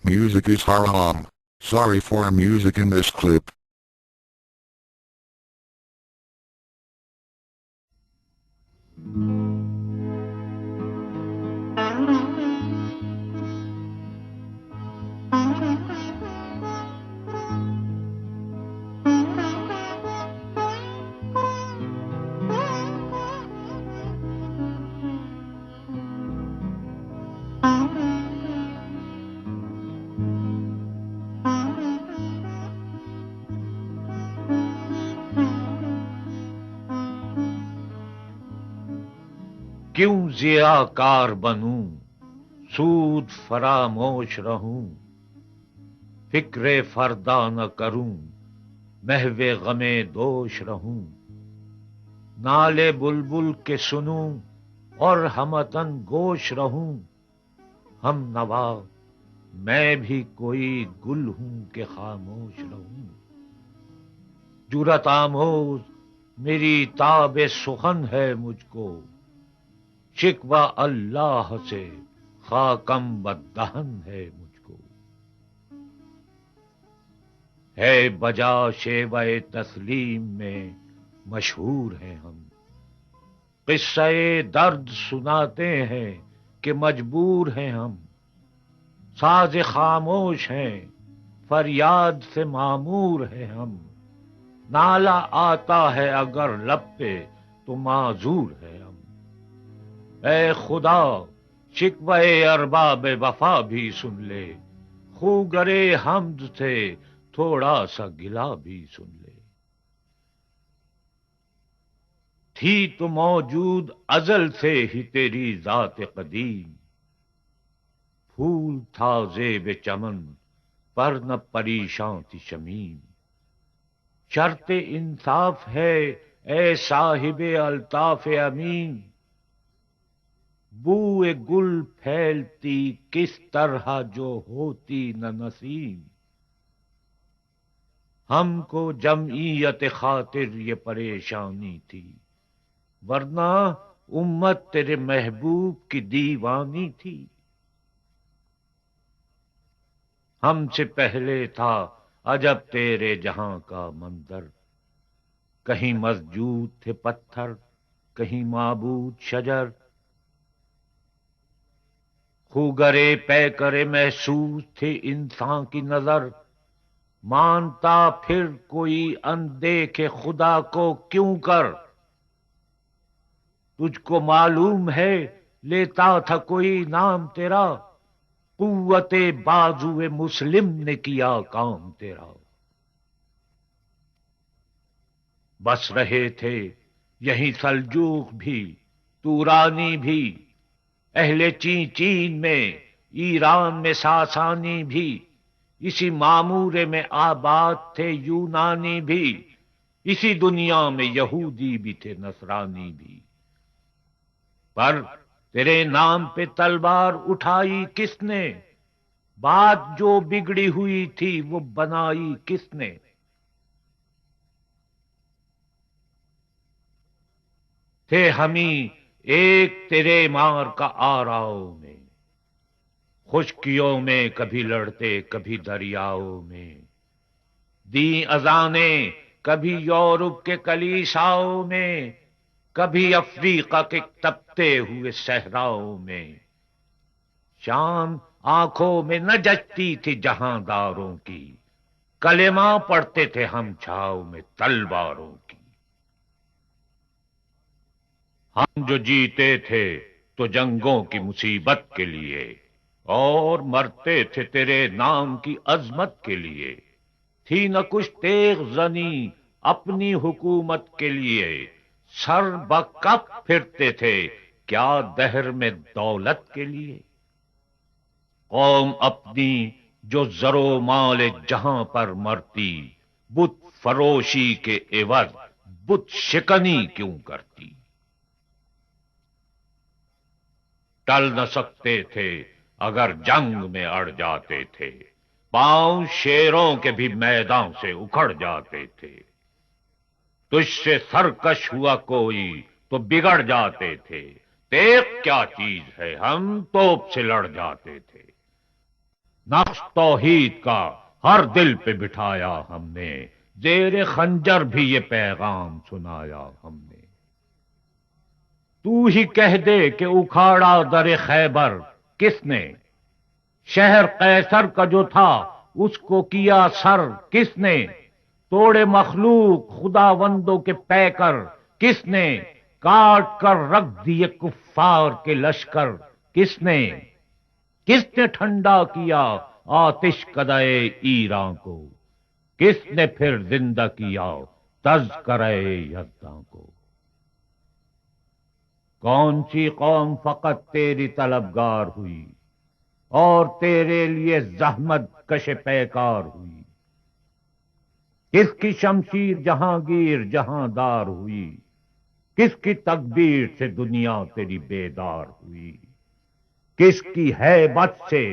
Music is haram. Sorry for music in this clip. کیوں ضیاءکار بنوں سود فراموش رہوں، فکر فردا نہ کروں محو غم دوش رہوں، نالے بلبل کے سنوں اور ہمتن گوش رہوں، ہم نوا میں بھی کوئی گل ہوں کہ خاموش رہوں، جرات آموز میری تاب سخن ہے مجھ کو، شکوہ اللہ سے خاکم بددہن ہے مجھ کو، ہے بجا شیوہ تسلیم میں مشہور ہیں ہم، قصہ درد سناتے ہیں کہ مجبور ہیں ہم، ساز خاموش ہیں فریاد سے معمور ہیں ہم، نالہ آتا ہے اگر لب پہ تو معذور ہے ہم، اے خدا شکوہ ارباب وفا بھی سن لے، خوگرے حمد سے تھوڑا سا گلا بھی سن لے، تھی تو موجود ازل سے ہی تیری ذات قدیم، پھول تھا زیب چمن پر نہ پریشاں تھی شمیم، شرط انصاف ہے اے صاحب الطاف امین، بوئے گل پھیلتی کس طرح جو ہوتی نہ نسیم، ہم کو جمعیت خاطر یہ پریشانی تھی، ورنہ امت تیرے محبوب کی دیوانی تھی، ہم سے پہلے تھا عجب تیرے جہاں کا منظر، کہیں مسجود تھے پتھر کہیں معبود شجر، خوگرے پے کرے محسوس تھے انسان کی نظر، مانتا پھر کوئی اندیکھے خدا کو کیوں کر، تجھ کو معلوم ہے لیتا تھا کوئی نام تیرا، قوت بازو مسلم نے کیا کام تیرا، بس رہے تھے یہیں سلجوق بھی تورانی بھی، اہل چین میں ایران میں ساسانی بھی، اسی معمورے میں آباد تھے یونانی بھی، اسی دنیا میں یہودی بھی تھے نصرانی بھی، پر تیرے نام پہ تلوار اٹھائی کس نے، بات جو بگڑی ہوئی تھی وہ بنائی کس نے، تھے ہمیں ایک تیرے مار کا آراؤ میں، خشکیوں میں کبھی لڑتے کبھی دریاؤں میں، دی اذانیں کبھی یورپ کے کلیساؤں میں، کبھی افریقہ کے تپتے ہوئے صحراؤں میں، شان آنکھوں میں نہ جچتی تھی جہانداروں کی، کلمہ پڑھتے تھے ہم چھاؤ میں تلواروں کی، ہم جو جیتے تھے تو جنگوں کی مصیبت کے لیے، اور مرتے تھے تیرے نام کی عظمت کے لیے، تھی نہ کچھ تیغ زنی اپنی حکومت کے لیے، سر بکف پھرتے تھے کیا دہر میں دولت کے لیے، قوم اپنی جو زر و مال جہاں پر مرتی، بت فروشی کے عوض بت شکنی کیوں کرتی، ٹل نہ سکتے تھے اگر جنگ میں اڑ جاتے تھے، پاؤں شیروں کے بھی میدان سے اکھڑ جاتے تھے، تجھ سے سرکش ہوا کوئی تو بگڑ جاتے تھے، تیغ کیا چیز ہے ہم توپ سے لڑ جاتے تھے، نقش توحید کا ہر دل پہ بٹھایا ہم نے، زیر خنجر بھی یہ پیغام سنایا ہم نے۔ تو ہی کہہ دے کہ اکھاڑا در خیبر کس نے، شہر قیصر کا جو تھا اس کو کیا سر کس نے، توڑے مخلوق خداوندوں کے پیکر کس نے، کاٹ کر رکھ دیے کفار کے لشکر کس نے، کس نے ٹھنڈا کیا آتش کدے ایراں کو، کس نے پھر زندہ کیا تذکرہ یزداں کو۔ کون سی قوم فقط تیری طلبگار ہوئی اور تیرے لیے زحمت کش پیکار ہوئی، کس کی شمشیر جہانگیر جہاندار ہوئی، کس کی تکبیر سے دنیا تیری بیدار ہوئی، کس کی ہیبت سے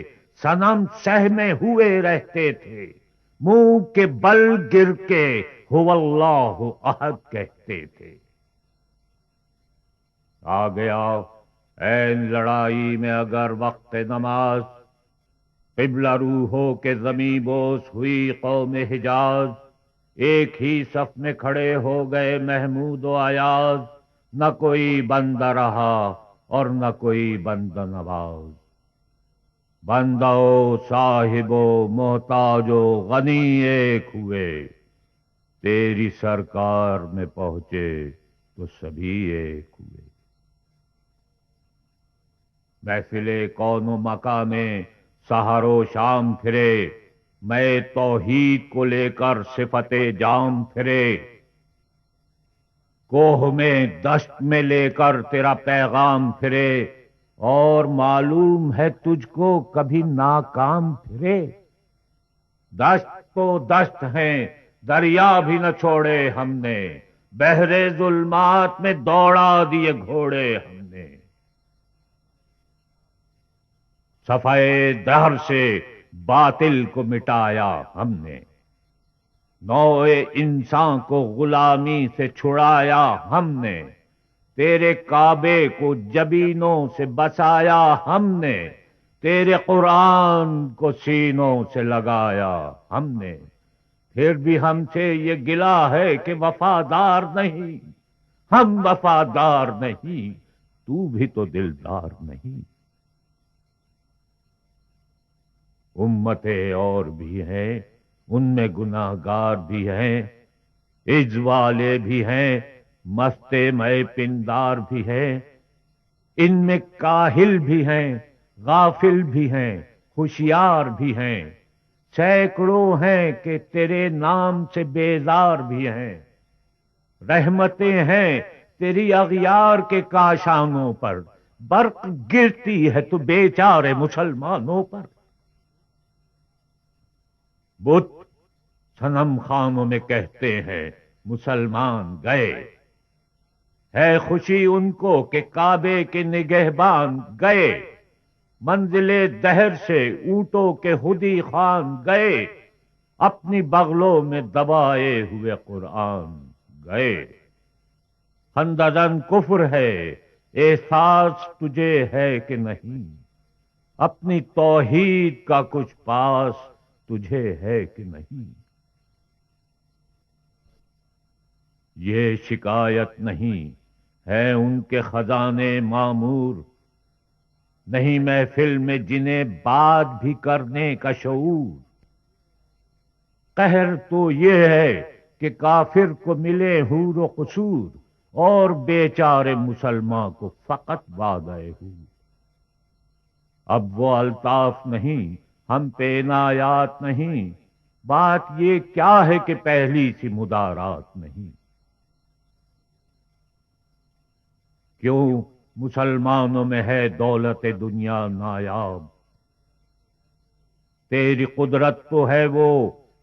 صنم سہمے ہوئے رہتے تھے، منہ کے بل گر کے هو اللہ احد کہتے تھے۔ آ گیا این لڑائی میں اگر وقت نماز، قبلہ رو ہو کے زمیں بوس ہوئی قوم حجاز، ایک ہی صف میں کھڑے ہو گئے محمود و ایاز، نہ کوئی بندہ رہا اور نہ کوئی بندہ نواز، بندہ و صاحب و محتاج و غنی ایک ہوئے، تیری سرکار میں پہنچے تو سبھی ایک ہوئے۔ محفل کون و مکان میں سحر و شام پھرے، میں توحید کو لے کر صفت جام پھرے، کوہ میں دشت میں لے کر تیرا پیغام پھرے، اور معلوم ہے تجھ کو کبھی ناکام پھرے۔ دشت تو دشت ہیں دریا بھی نہ چھوڑے ہم نے، بحر ظلمات میں دوڑا دیے گھوڑے ہم نے، صفحے دہر سے باطل کو مٹایا ہم نے، نوع انسان کو غلامی سے چھڑایا ہم نے، تیرے کعبے کو جبینوں سے بسایا ہم نے، تیرے قرآن کو سینوں سے لگایا ہم نے، پھر بھی ہم سے یہ گلہ ہے کہ وفادار نہیں، ہم وفادار نہیں، تو بھی تو دلدار نہیں۔ امتیں اور بھی ہیں ان میں گناہگار بھی ہیں، عز والے بھی ہیں مستے میں پندار بھی ہیں، ان میں کاہل بھی ہیں غافل بھی ہیں ہوشیار بھی ہیں، سینکڑوں ہیں کہ تیرے نام سے بیزار بھی ہیں، رحمتیں ہیں تیری اغیار کے کاشانوں پر، برق گرتی ہے تو بیچارے مسلمانوں پر۔ بت صنم خانوں میں کہتے ہیں مسلمان گئے، ہے خوشی ان کو کہ کعبے کے نگہبان گئے، منزل دہر سے اونٹوں کے خودی خان گئے، اپنی بغلوں میں دبائے ہوئے قرآن گئے۔ خنددن کفر ہے احساس تجھے ہے کہ نہیں، اپنی توحید کا کچھ پاس تجھے ہے کہ نہیں۔ یہ شکایت نہیں ہے ان کے خزانے معمور، نہیں محفل میں جنہیں بات بھی کرنے کا شعور، قہر تو یہ ہے کہ کافر کو ملے حور و قصور، اور بیچارے مسلمان کو فقط وعدہ حور۔ اب وہ الطاف نہیں ہم پہ عنایات نہیں، بات یہ کیا ہے کہ پہلی سی مدارات نہیں۔ کیوں مسلمانوں میں ہے دولت دنیا نایاب، تیری قدرت تو ہے وہ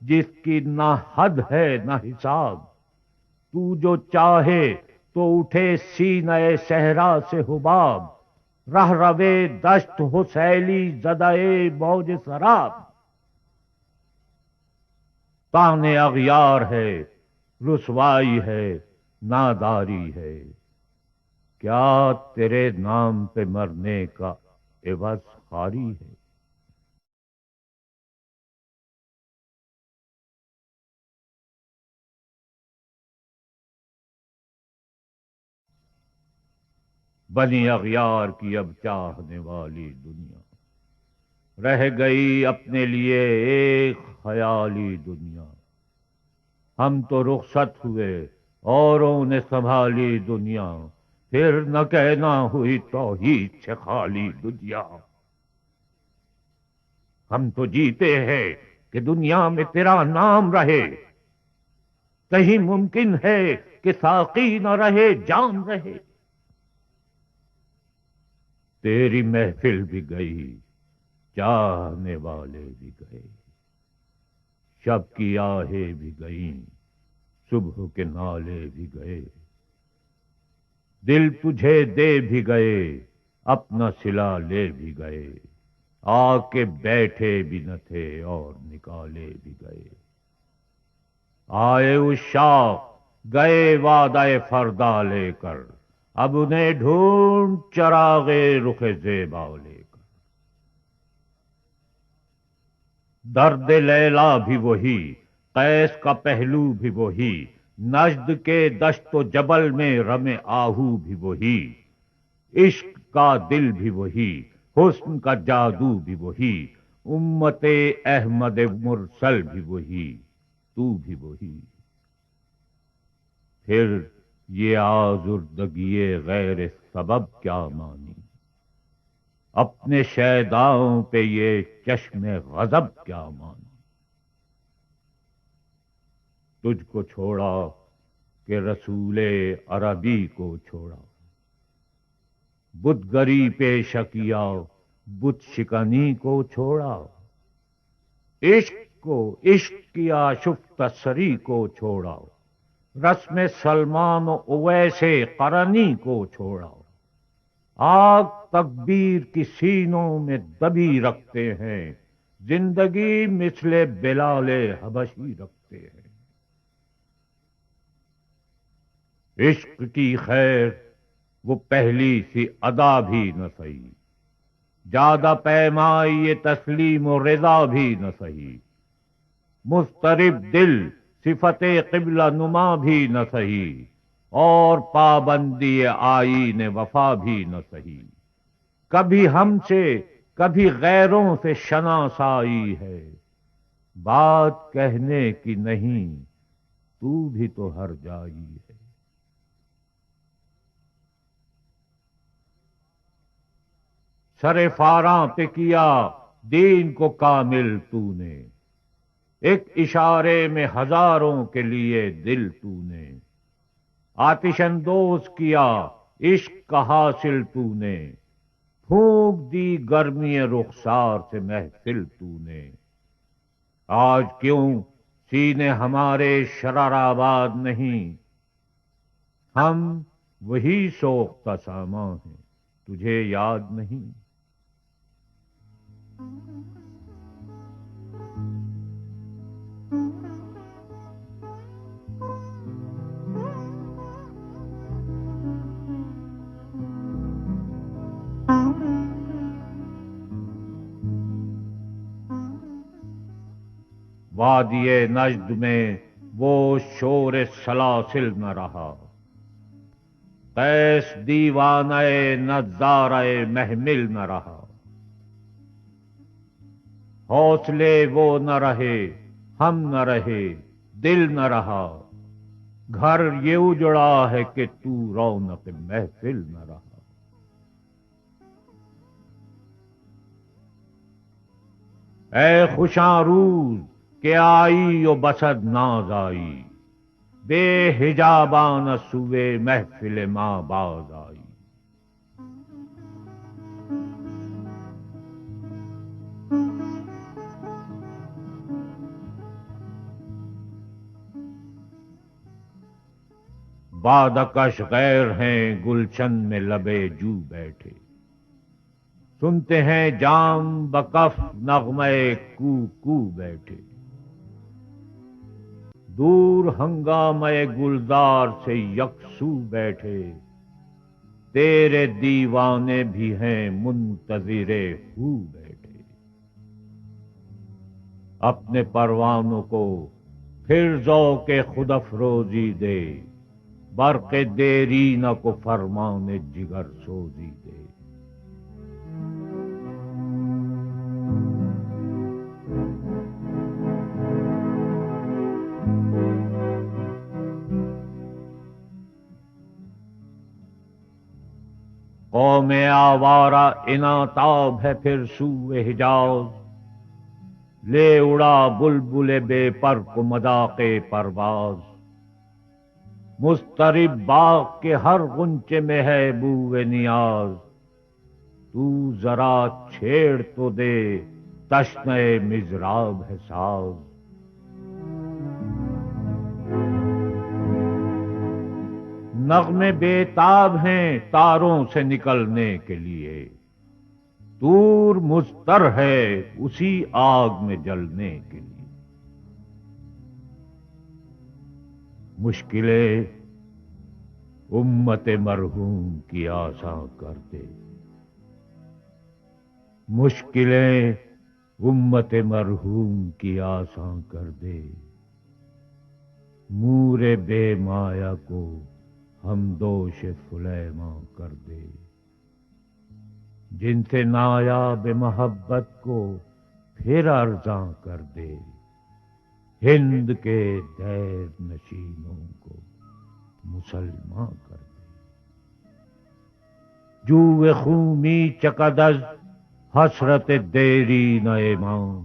جس کی نہ حد ہے نہ حساب، تو جو چاہے تو اٹھے سینہ صحرا سے حباب، رہ روے دشت ہو سیلی زدائے موج سراب، تانے اغیار ہے رسوائی ہے ناداری ہے، کیا تیرے نام پہ مرنے کا عوض خواری ہے۔ بنی اغیار کی اب چاہنے والی دنیا، رہ گئی اپنے لیے ایک خیالی دنیا۔ ہم تو رخصت ہوئے، اوروں نے سنبھالی دنیا، پھر نہ کہنا ہوئی توحید سے خالی دنیا۔ ہم تو جیتے ہیں کہ دنیا میں تیرا نام رہے، کہیں ممکن ہے کہ ساقی نہ رہے جام رہے۔ تیری محفل بھی گئی، چاہنے والے بھی گئے، شب کی آہیں بھی گئیں، صبح کے نالے بھی گئے۔ دل تجھے دے بھی گئے، اپنا صلہ لے بھی گئے، آ کے بیٹھے بھی نہ تھے اور نکالے بھی گئے۔ آئے عشاق گئے وعدہ فردا لے کر، اب انہیں ڈھونڈ چراغے رخ زیبا لے کر۔ درد لیلا بھی وہی، قیس کا پہلو بھی وہی، نجد کے دشت و جبل میں رم آہو بھی وہی، عشق کا دل بھی وہی، حسن کا جادو بھی وہی، امت احمد مرسل بھی وہی، تو بھی وہی۔ پھر یہ آزردگی غیر سبب کیا مانی، اپنے شیداؤں پہ یہ چشم غضب کیا مانی۔ تجھ کو چھوڑا کہ رسول عربی کو چھوڑا، بت گری پیش کیا بت شکنی کو چھوڑا، عشق کو عشق کیا شفت سری کو چھوڑا، رسم سلمان و اویس قرنی کو چھوڑا۔ آگ تکبیر کی سینوں میں دبی رکھتے ہیں، زندگی مثل بلال حبشی رکھتے ہیں۔ عشق کی خیر وہ پہلی سی ادا بھی نہ سہی، جادہ پیمائی یہ تسلیم و رضا بھی نہ سہی، مضطرب دل صفت قبلہ نما بھی نہ سہی، اور پابندی آئین وفا بھی نہ سہی۔ کبھی ہم سے کبھی غیروں سے شناسائی ہے، بات کہنے کی نہیں تو بھی تو ہر جائی ہے۔ سر فاراں پہ کیا دین کو کامل تو نے، ایک اشارے میں ہزاروں کے لیے دل تو نے، آتش اندوز کیا عشق کا حاصل تو نے، پھونک دی گرمی رخسار سے محفل تو نے۔ آج کیوں سینے ہمارے شرر آباد نہیں، ہم وہی سوختہ ساما ہیں، تجھے یاد نہیں۔ وادی نجد میں وہ شور سلاسل نہ رہا، قیس دیوانہ نظارہ محمل نہ رہا، حوصلے وہ نہ رہے، ہم نہ رہے، دل نہ رہا، گھر یہ اجڑا ہے کہ تو رونق محفل نہ رہا۔ اے خوشاں روز کہ آئی و بسد ناز آئی، بے حجابانہ سوئے محفل ماں باز آئی۔ بادکش غیر ہیں گلشن میں لبے جو بیٹھے، سنتے ہیں جام بکف نغمے کو کو بیٹھے، دور ہنگامے گلزار سے یکسو بیٹھے، تیرے دیوانے بھی ہیں منتظر ہو بیٹھے۔ اپنے پروانوں کو پھر ذوق خود افروزی دے، برق دیرینہ کو فرمان جگر سوزی دے۔ قوم آوارہ اناتاب ہے پھر سوئے حجاز، لے اڑا بلبل بے پر کو مذاق پرواز۔ مضطرب باغ کے ہر غنچے میں ہے بوئے نیاز، تو ذرا چھیڑ تو دے تشنہ مضراب ہے ساز۔ نغمے بے تاب ہیں تاروں سے نکلنے کے لیے، دور مضطر ہے اسی آگ میں جلنے کے لیے۔ مشکلیں امت مرحوم کی آساں کر دے، مشکلیں امت مرحوم کی آساں کر دے۔ مور بے مایا کو ہم دوش سلیماں کر دے، جن سے نایاب محبت کو پھر ارزاں کر دے۔ ہند کے دیر نشینوں کو مسلمان کر دے۔ جوئے خوں می چکد از حسرت دیرینہ ماں،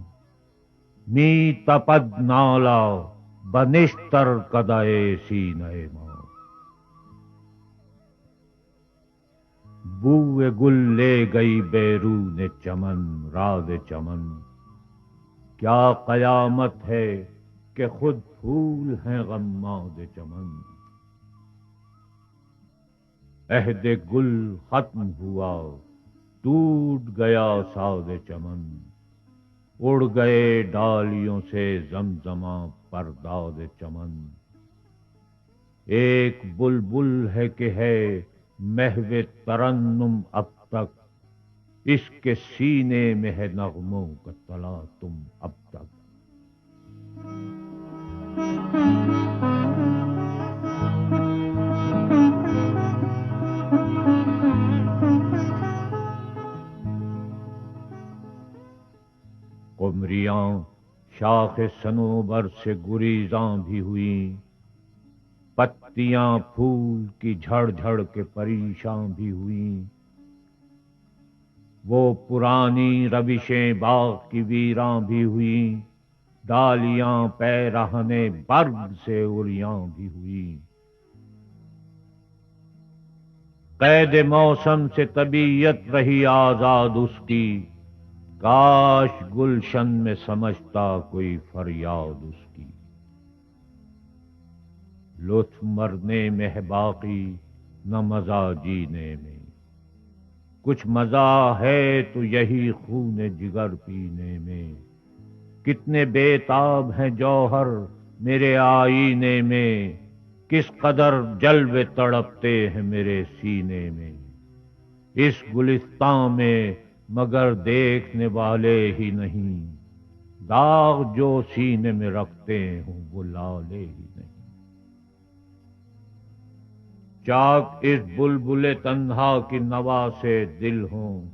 می تپد نالا بنشتر کدئے سینہ ماں۔ بوئے گل لے گئی بیرون چمن راز چمن، کیا قیامت ہے کہ خود پھول ہیں غماز چمن۔ عہد گل ختم ہوا ٹوٹ گیا ساز چمن، اڑ گئے ڈالیوں سے زمزماں پرداز چمن۔ ایک بلبل ہے کہ ہے محو ترنم اب تک، اس کے سینے میں ہے نغموں کا تلاطم اب تک۔ قمریاں شاخ صنوبر سے گریزاں بھی ہوئیں، پتیاں پھول کی جھڑ جھڑ کے پریشاں بھی ہوئیں۔ وہ پرانی روشیں باغ کی ویراں بھی ہوئیں، ڈالیاں پیرہن برگ سے اریاں بھی ہوئیں۔ قید موسم سے طبیعت رہی آزاد اس کی، کاش گلشن میں سمجھتا کوئی فریاد اس کی۔ لطف مرنے میں ہے باقی نہ مزہ جینے میں، کچھ مزہ ہے تو یہی خون جگر پینے میں۔ کتنے بے تاب ہیں جوہر میرے آئینے میں، کس قدر جلوے تڑپتے ہیں میرے سینے میں۔ اس گلستاں میں مگر دیکھنے والے ہی نہیں، داغ جو سینے میں رکھتے ہوں وہ لالے ہی نہیں۔ چاک اس بلبل تنہا کی نوا سے دل ہوں،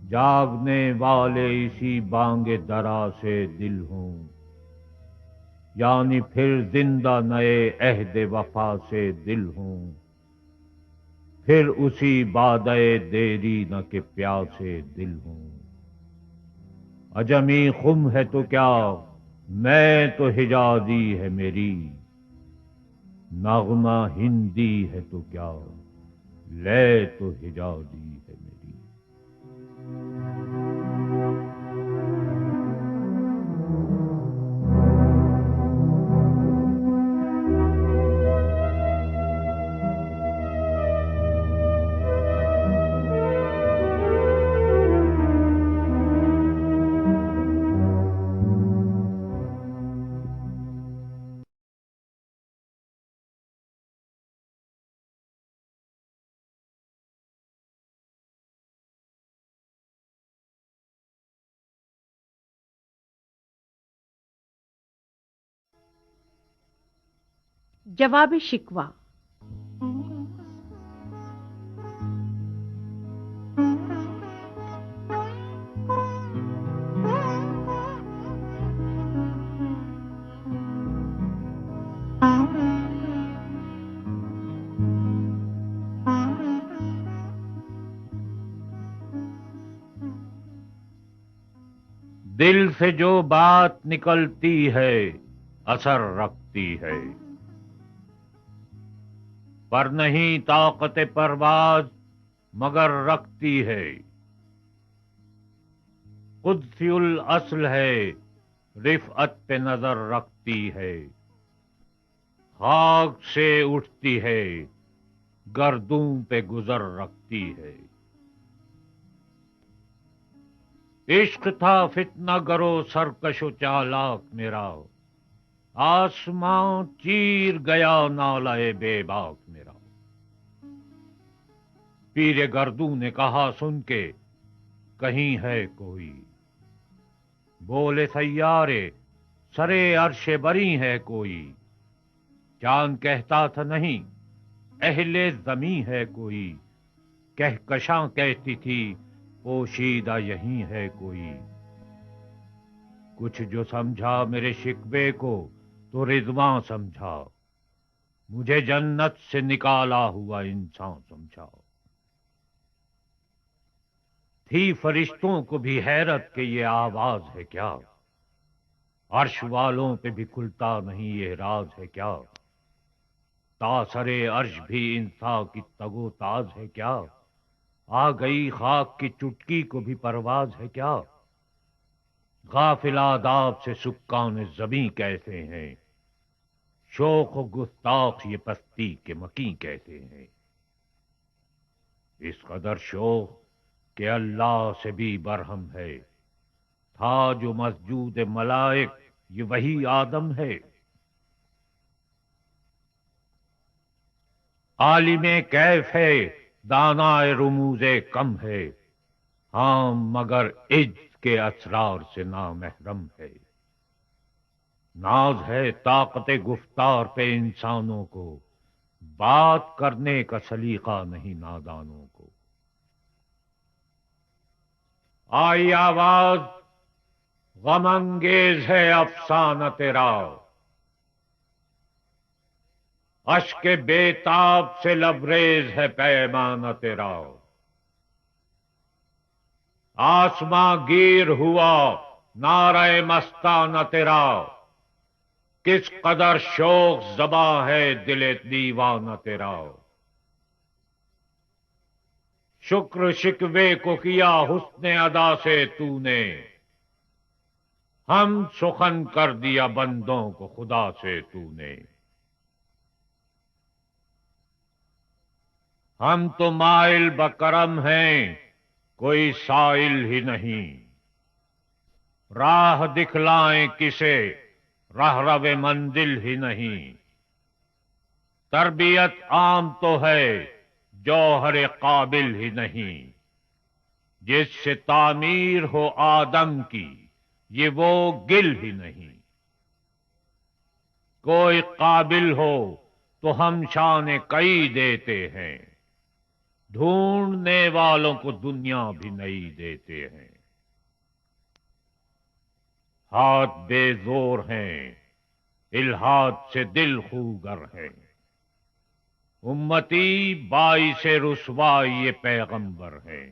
جاگنے والے اسی بانگ درا سے دل ہوں۔ یعنی پھر زندہ نئے عہد وفا سے دل ہوں، پھر اسی بادئ دیرینہ کے پیاسے دل ہوں۔ عجمی خم ہے تو کیا میں تو حجازی ہے میری، نغمہ ہندی ہے تو کیا لے تو حجازی ہے میری۔ جواب شکوہ۔ دل سے جو بات نکلتی ہے اثر رکھتی ہے، پر نہیں طاقت پرواز مگر رکھتی ہے۔ قدسی الاصل ہے، رفعت پہ نظر رکھتی ہے، خاک سے اٹھتی ہے، گردوں پہ گزر رکھتی ہے۔ عشق تھا فتنہ گرو سرکش و چالاک میرا، آسمان چیر گیا نالہ بے باک میرا۔ پیر گردوں نے کہا سن کے کہیں ہے کوئی، بولے سیارے سرے عرش بری ہے کوئی۔ چاند کہتا تھا نہیں اہل زمیں ہے کوئی، کہکشاں کہتی تھی پوشیدہ یہیں ہے کوئی۔ کچھ جو سمجھا میرے شکوے کو تو رضواں سمجھا، مجھے جنت سے نکالا ہوا انسان سمجھا۔ تھی فرشتوں کو بھی حیرت کہ یہ آواز ہے کیا، عرش والوں پہ بھی کھلتا نہیں یہ راز ہے کیا۔ تاثرے عرش بھی انسان کی تگو تاز ہے کیا، آ گئی خاک کی چٹکی کو بھی پرواز ہے کیا۔ غافل آداب سے سکان زمیں کیسے ہیں، شوق و گستاخ یہ پستی کے مکیں کیسے ہیں۔ اس قدر شوق کہ اللہ سے بھی برہم ہے، تھا جو مسجود ملائک یہ وہی آدم ہے۔ عالم کیف ہے دانائے رموز کم ہے، ہاں مگر عجز کے اسرار سے نامحرم ہے۔ ناز ہے طاقت گفتار پہ انسانوں کو، بات کرنے کا سلیقہ نہیں نادانوں کو۔ آئی آواز غم انگیز ہے افسانہ تیرا، اشک بےتاب سے لبریز ہے پیمانہ تیرا۔ آسماں گیر ہوا نعرہ مستانہ تیرا، کس قدر شوق زباں ہے دل دیوانہ تیرا۔ شکر شکوے کو کیا حسن ادا سے تو نے، ہم سخن کر دیا بندوں کو خدا سے تو نے۔ ہم تو مائل بکرم ہیں کوئی سائل ہی نہیں، راہ دکھلائیں کسے رہرو منزل ہی نہیں۔ تربیت عام تو ہے جوہر قابل ہی نہیں، جس سے تعمیر ہو آدم کی یہ وہ گل ہی نہیں۔ کوئی قابل ہو تو ہم شان کئی دیتے ہیں، ڈھونڈنے والوں کو دنیا بھی نہیں دیتے ہیں۔ ہاتھ بے زور ہیں الحاد سے دل خوگر ہیں، امتی باعث رسوائی یہ پیغمبر ہیں۔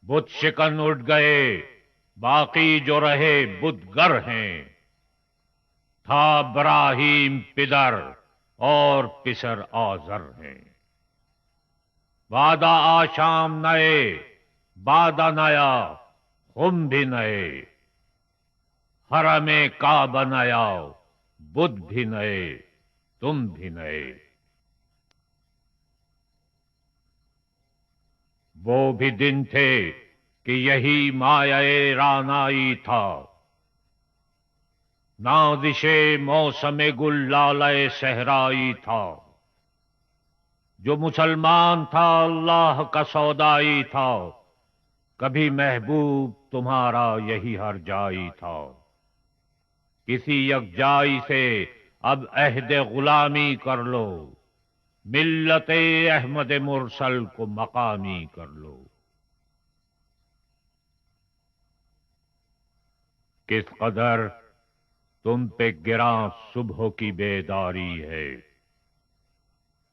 بت شکن اٹھ گئے باقی جو رہے بت گر ہیں، تھا ابراہیم پدر اور پسر آزر ہیں۔ وعدہ آشام نئے بادہ نیا خم بھی نئے، حرم کعبہ نیا بدھ بھی نئے تم بھی نئے۔ وہ بھی دن تھے کہ یہی مایہ رانائی تھا، نازش موسم گل لالہ صحرائی تھا۔ جو مسلمان تھا اللہ کا سودائی تھا، کبھی محبوب تمہارا یہی ہر جائی تھا۔ کسی یکجائی سے اب عہد غلامی کر لو، ملت احمد مرسل کو مقامی کر لو۔ کس قدر تم پہ گراں صبح کی بیداری ہے،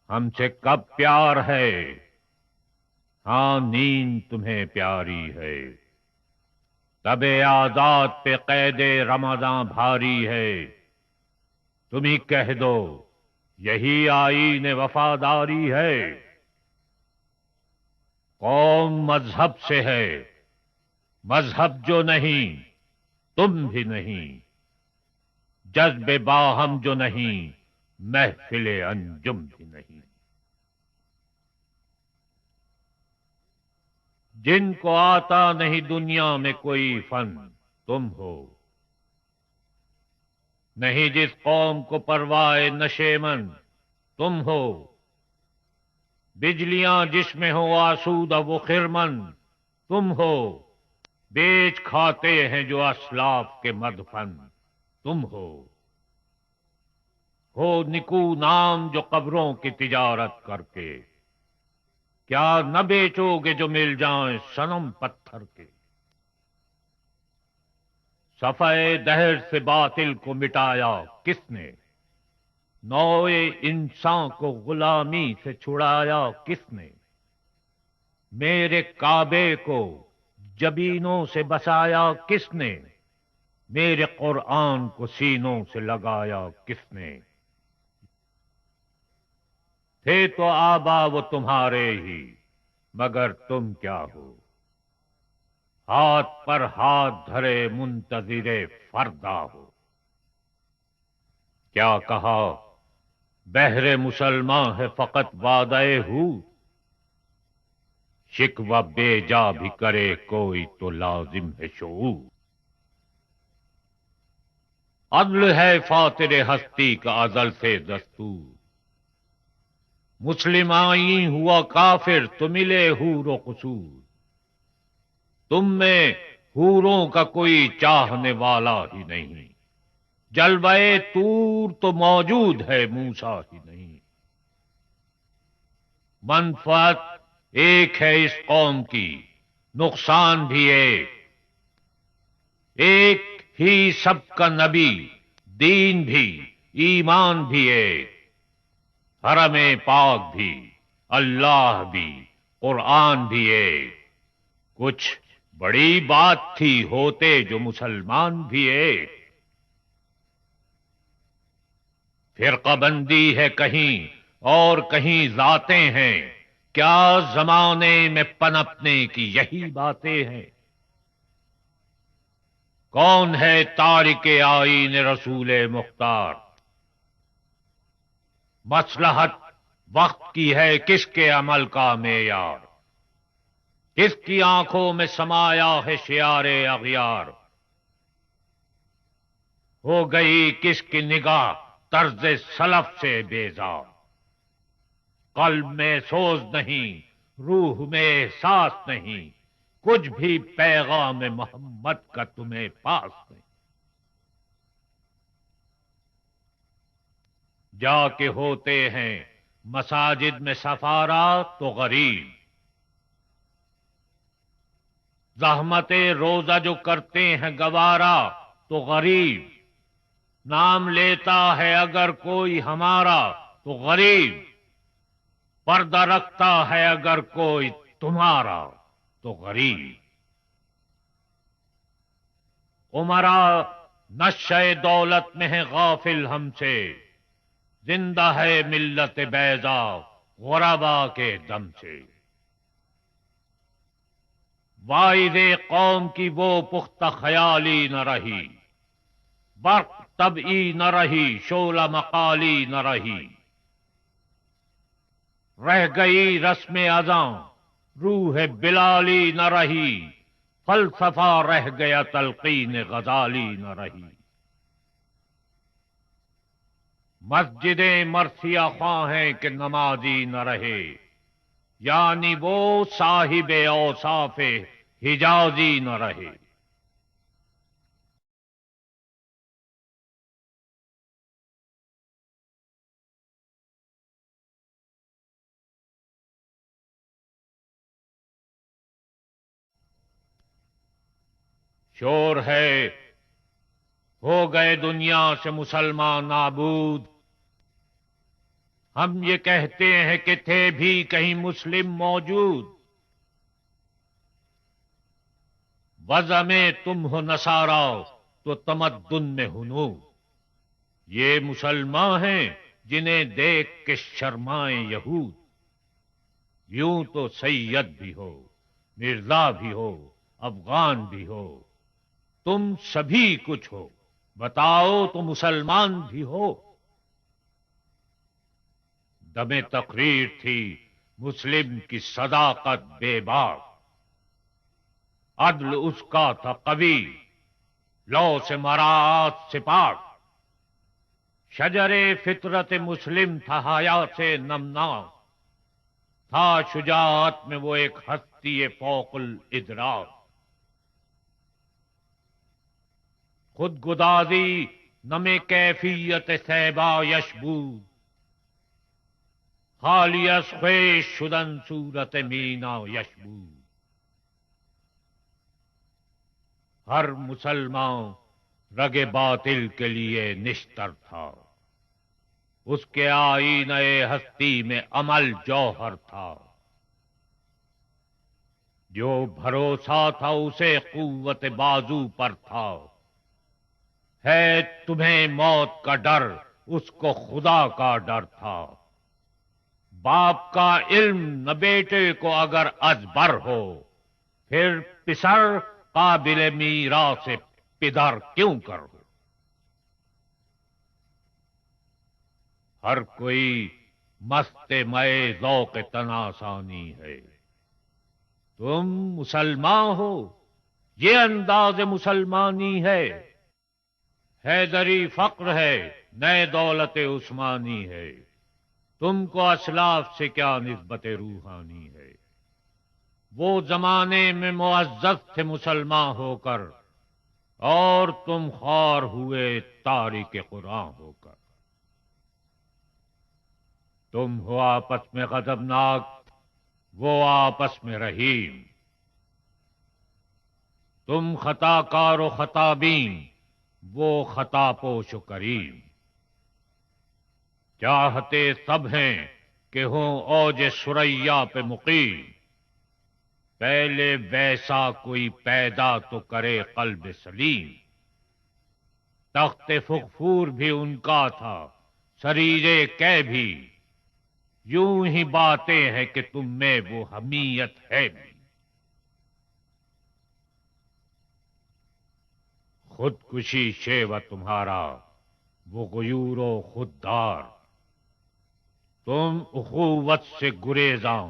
ہم سے کب پیار ہے، ہاں نیند تمہیں پیاری ہے۔ تب آزاد پہ قید رمضاں بھاری ہے، تم ہی کہہ دو یہی آئین وفاداری ہے۔ قوم مذہب سے ہے، مذہب جو نہیں تم بھی نہیں، جذب باہم جو نہیں محفل انجم بھی نہیں۔ جن کو آتا نہیں دنیا میں کوئی فن تم ہو، نہیں جس قوم کو پرواہ نشے من تم ہو، بجلیاں جس میں ہو آسودہ وہ خرمن تم ہو، بیچ کھاتے ہیں جو اسلاف کے مدفن تم ہو نکو نام جو قبروں کی تجارت کر کے، کیا نہ بیچو گے جو مل جائیں صنم پتھر کے۔ صفحہ دہر سے باطل کو مٹایا کس نے، نوع انسان کو غلامی سے چھڑایا کس نے، میرے کعبے کو جبینوں سے بسایا کس نے، میرے قرآن کو سینوں سے لگایا کس نے۔ تھے تو آبا وہ تمہارے ہی، مگر تم کیا ہو، ہاتھ پر ہاتھ دھرے منتظر فردا ہو۔ کیا کہا بہر مسلمان ہے فقط وعدہ ہو، شکوہ بے جا بھی کرے کوئی تو لازم ہے شعور۔ عدل ہے فاطر ہستی کا ازل سے دستور، مسلم آئین ہوا کافر تو ملے حور و قصور، تم میں حوروں کا کوئی چاہنے والا ہی نہیں، جلوہ طور تو موجود ہے موسیٰ ہی نہیں۔ منفعت ایک ہے اس قوم کی، نقصان بھی ایک ہی سب کا نبی، دین بھی ایمان بھی ایک، حرم پاک بھی اللہ بھی قرآن بھی ایک۔ کچھ بڑی بات تھی ہوتے جو مسلمان بھی ایک، فرقہ بندی ہے کہیں اور کہیں ذاتیں ہیں، کیا زمانے میں پنپنے کی یہی باتیں ہیں۔ کون ہے تارک آئین رسول مختار، مصلحت وقت کی ہے کس کے عمل کا معیار، کس کی آنکھوں میں سمایا ہے شعار اغیار، ہو گئی کس کی نگاہ طرز سلف سے بیزار، قلب میں سوز نہیں روح میں احساس نہیں، کچھ بھی پیغام محمد کا تمہیں پاس نہیں۔ جا کے ہوتے ہیں مساجد میں سفارا تو غریب، زحمت روزہ جو کرتے ہیں گوارا تو غریب، نام لیتا ہے اگر کوئی ہمارا تو غریب، پردہ رکھتا ہے اگر کوئی تمہارا تو غریب۔ عمرا نشہ دولت میں ہے غافل ہم سے، زندہ ہے ملت بیضا غربا کے دم سے۔ واعظ قوم کی وہ پختہ خیالی نہ رہی، برق طبعی نہ رہی شعلہ مقالی نہ رہی، رہ گئی رسم اذاں روح بلالی نہ رہی، فلسفہ رہ گیا تلقین غزالی نہ رہی۔ مسجدیں مرثیہ خواں ہیں کہ نمازی نہ رہے، یعنی وہ صاحب اوصاف حجازی نہ رہے۔ شور ہے ہو گئے دنیا سے مسلمان نابود، ہم یہ کہتے ہیں کہ تھے بھی کہیں مسلم موجود، وضع میں تم ہو نصارا تو تمدن میں ہنود، یہ مسلمان ہیں جنہیں دیکھ کے شرمائیں یہود، یوں تو سید بھی ہو، مرزا بھی ہو، افغان بھی ہو، تم سبھی کچھ ہو، بتاؤ تو مسلمان بھی ہو۔ دم تقریر تھی مسلم کی صداقت بے باک، عدل اس کا تھا قوی، لو سے مراعات سے پاک، شجر فطرت مسلم تھا حیا سے نمناک، تھا شجاعت میں وہ ایک ہستی فوق الادراک، خود گدازی نم کیفیت سیبا یشبود، خالی از خویش شدن صورت مینا یشبود۔ ہر مسلمان رگ باطل کے لیے نشتر تھا، اس کے آئینہ ہستی میں عمل جوہر تھا، جو بھروسہ تھا اسے قوت بازو پر تھا، ہے تمہیں موت کا ڈر اس کو خدا کا ڈر تھا، باپ کا علم نہ بیٹے کو اگر ازبر ہو، پھر پسر قابل میراث پدر کیوں کر ہو۔ ہر کوئی مست مئے ذوق تناسانی ہے، تم مسلمان ہو یہ انداز مسلمانی ہے، حیدری فقر ہے نئے دولت عثمانی ہے، تم کو اسلاف سے کیا نسبت روحانی ہے۔ وہ زمانے میں معزز تھے مسلمان ہو کر، اور تم خوار ہوئے تارک قرآن ہو کر۔ تم ہو آپس میں غضبناک، وہ آپس میں رحیم، تم خطا کار و خطا بین، وہ خطا پوش و کریم، چاہتے سب ہیں کہ ہوں اوج ثریا پہ مقیم، پہلے ویسا کوئی پیدا تو کرے قلب سلیم، تخت فغفور بھی ان کا تھا سریرے کہ بھی، یوں ہی باتیں ہیں کہ تم میں وہ حمیت ہے بھی۔ خودکشی شیوہ تمہارا وہ غیور و خوددار، تم اخوت سے گریزاں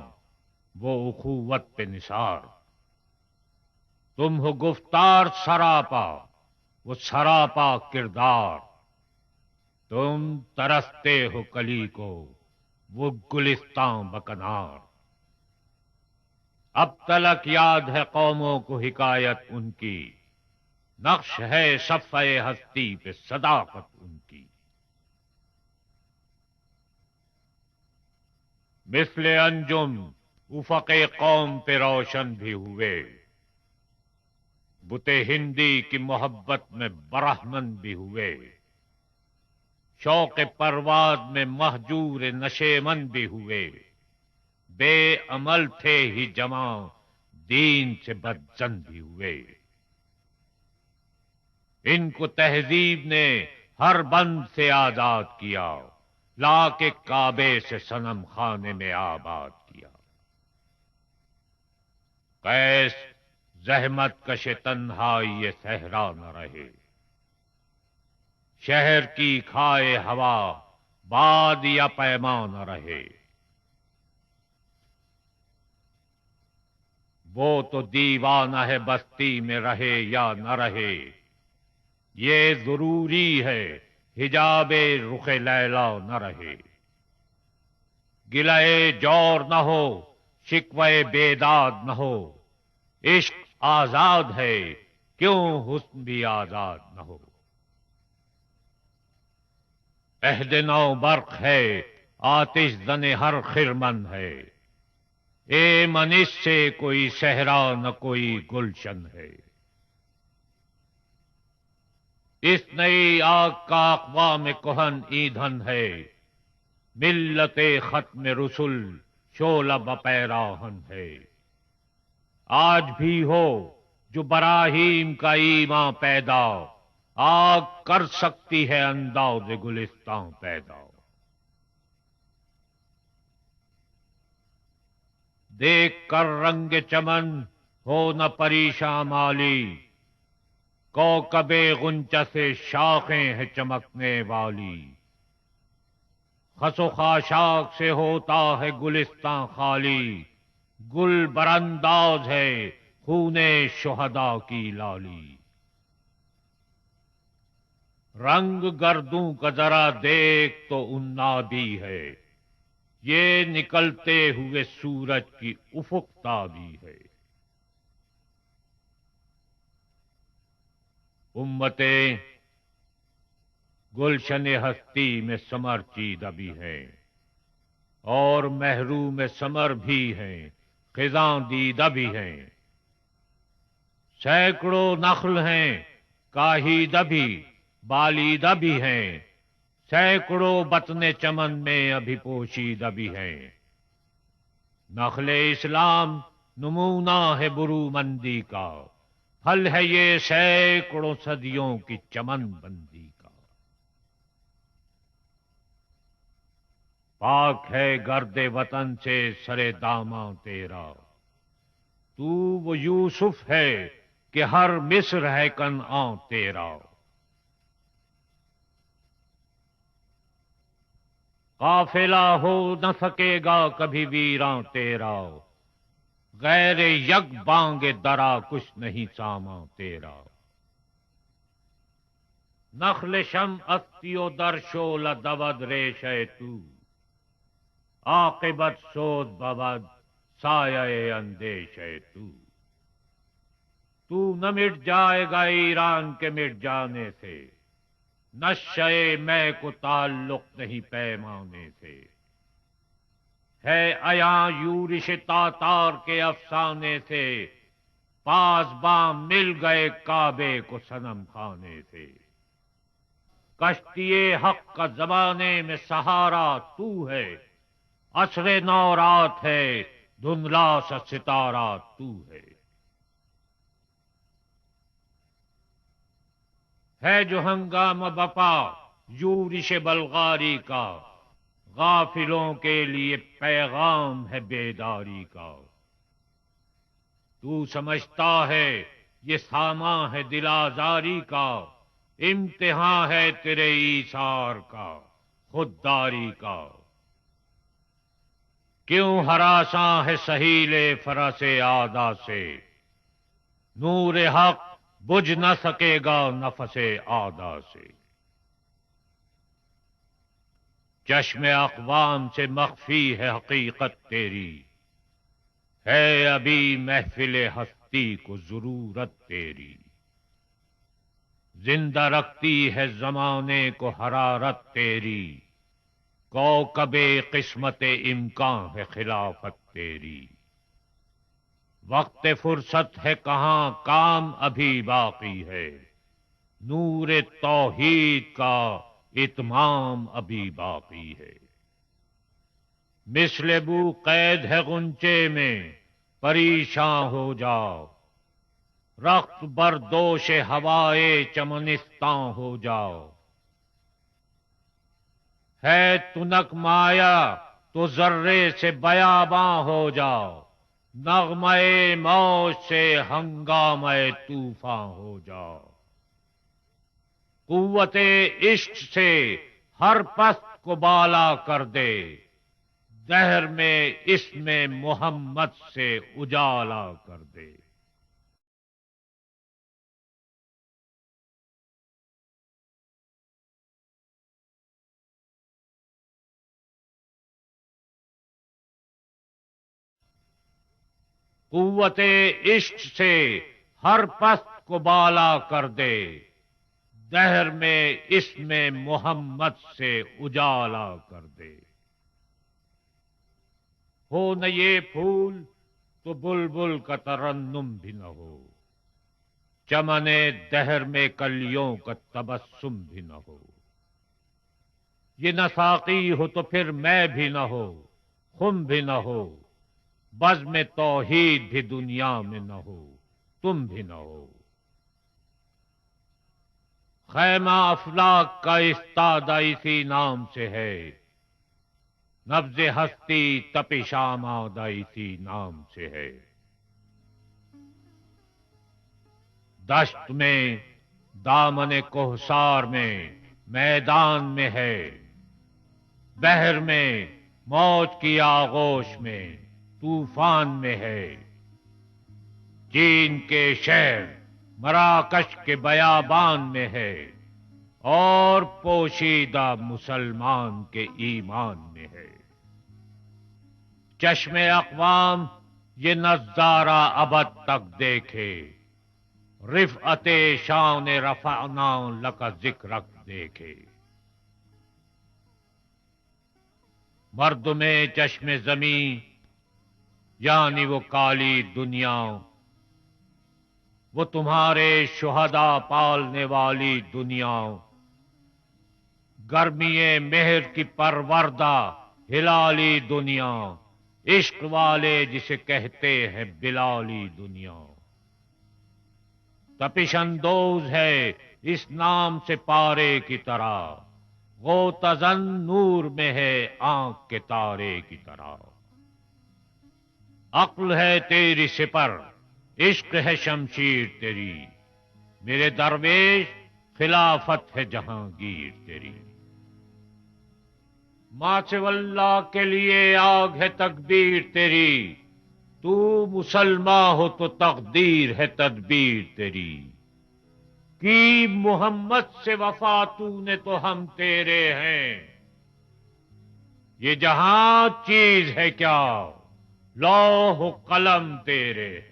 وہ اخوت پہ نثار، تم ہو گفتار سراپا وہ سراپا کردار، تم ترستے ہو کلی کو وہ گلستان بکنار، اب تلک یاد ہے قوموں کو حکایت ان کی، نقش ہے صفحہ ہستی پہ صداقت ان کی۔ مثل انجم افق قوم پہ روشن بھی ہوئے، بت ہندی کی محبت میں برہمن بھی ہوئے، شوق پرواز میں مہجور نشیمن بھی ہوئے، بے عمل تھے ہی جمع دین سے بدزن بھی ہوئے، ان کو تہذیب نے ہر بند سے آزاد کیا، لا کے کعبے سے صنم خانے میں آباد کیا۔ قیس زحمت کش تنہائی یہ صحرا نہ رہے، شہر کی کھائے ہوا باد یا پیما نہ رہے، وہ تو دیوانہ ہے بستی میں رہے یا نہ رہے، یہ ضروری ہے حجاب رخ لیلا نہ رہے، گلے جور نہ ہو شکوے بیداد نہ ہو، عشق آزاد ہے کیوں حسن بھی آزاد نہ ہو، عہد نو برق ہے آتش زن ہر خرمن ہے، اے من اس سے کوئی صحرا نہ کوئی گلشن ہے، اس نئی آگ کا اقوام کہن ایندھن ہے، ملت ختم رسل شعلہ بپیراہن ہے، آج بھی ہو جو براہیم کا ایمان پیدا، آگ کر سکتی ہے انداز گلستان پیدا۔ دیکھ کر رنگ چمن ہو نہ پریشان مالی، کوکب غنچہ سے شاخیں ہیں چمکنے والی۔ خس و خاشاک سے ہوتا ہے گلستان خالی، گل برانداز ہے خون شہداء کی لالی۔ رنگ گردوں کا ذرا دیکھ تو انادی ہے، یہ نکلتے ہوئے سورج کی افق تابی ہے۔ امتیں گلشن ہستی میں ثمر چیدہ بھی ہیں، اور محروم ثمر بھی ہیں، خزاں دیدہ بھی ہیں۔ سینکڑوں نخل ہیں کاہیدہ بھی، بالیدہ بھی ہیں، سینکڑوں بطن چمن میں ابھی پوشیدہ بھی ہیں۔ نخل اسلام نمونہ ہے برومندی کا، پھل ہے یہ سینکڑوں صدیوں کی چمن بندی کا۔ پاک ہے گرد وطن سے سرے داماں تیرا، تو وہ یوسف ہے کہ ہر مصر ہے کنعان تیرا۔ قافلہ ہو نہ سکے گا کبھی ویراں تیرا، غیر یک بانگ درا کچھ نہیں سامان تیرا۔ نخل شم استی و در شعلہ دود ریشہ تو، عاقبت سود بود سایہ اندیشہ تو نہ مٹ جائے گا ایران کے مٹ جانے سے، نشے میں کو تعلق نہیں پیمانے سے۔ ہے عیاں یورش تاتار کے افسانے سے، پاسباں مل گئے کعبے کو صنم خانے سے۔ کشتی حق کا زمانے میں سہارا تو ہے، عصر نورات ہے دھندلا سا ستارہ تو ہے جو ہنگامہ بپا یورش بلغاری کا، غافلوں کے لیے پیغام ہے بیداری کا۔ تو سمجھتا ہے یہ سامان ہے دل آزاری کا، امتحان ہے تیرے ایثار کا خودداری کا۔ کیوں ہراساں ہے سہیل فرس آدا سے، نور حق بجھ نہ سکے گا نفس آدا سے۔ چشم اقوام سے مخفی ہے حقیقت تیری، ہے ابھی محفل ہستی کو ضرورت تیری۔ زندہ رکھتی ہے زمانے کو حرارت تیری، کوکب قسمت امکان ہے خلافت تیری۔ وقت فرصت ہے کہاں کام ابھی باقی ہے، نور توحید کا اتمام ابھی باقی ہے۔ مثل بو قید ہے غنچے میں پریشان ہو جاؤ، رخت بردوش ہوائے چمنستان ہو جاؤ۔ ہے تنک مایا تو ذرے سے بیاباں ہو جاؤ، نغمے موج سے ہنگامہ طوفان ہو جاؤ۔ قوت عشق سے ہر پست کو بالا کر دے، دہر میں اسم محمد سے اجالا کر دے۔ قوت عشق سے ہر پست کو بالا کر دے، دہر میں اسم محمد سے اجالا کر دے۔ ہو نہ یہ پھول تو بلبل کا ترنم بھی نہ ہو، چمن دہر میں کلیوں کا تبسم بھی نہ ہو۔ یہ نہ ساقی ہو تو پھر میں بھی نہ ہو، خم بھی نہ ہو، بزم توحید بھی دنیا میں نہ ہو، تم بھی نہ ہو۔ خیمہ افلاک کا استادہ اسی نام سے ہے، نبض ہستی تپش آمادہ اسی نام سے ہے۔ دشت میں دامن کوہسار میں میدان میں ہے، بحر میں موج کی آغوش میں طوفان میں ہے۔ چین کے شہر مراکش کے بیابان میں ہے، اور پوشیدہ مسلمان کے ایمان میں ہے۔ چشم اقوام یہ نظارہ ابد تک دیکھے، رفعت شان رفعنا لک ذکرک دیکھے۔ مرد میں چشم زمین یعنی وہ کالی دنیا، وہ تمہارے شہداء پالنے والی دنیا، گرمی مہر کی پروردہ ہلالی دنیا، عشق والے جسے کہتے ہیں بلالی دنیا۔ تپش اندوز ہے اس نام سے پارے کی طرح، غوطہ نور میں ہے آنکھ کے تارے کی طرح۔ عقل ہے تیری سپر، عشق ہے شمشیر تیری، میرے درویش خلافت ہے جہانگیر تیری۔ ماں سے واللہ کے لیے آگ ہے تکبیر تیری، تو مسلمان ہو تو تقدیر ہے تدبیر تیری۔ کی محمد سے وفا تو نے تو ہم تیرے ہیں، یہ جہاں چیز ہے کیا لوح و قلم تیرے ہیں۔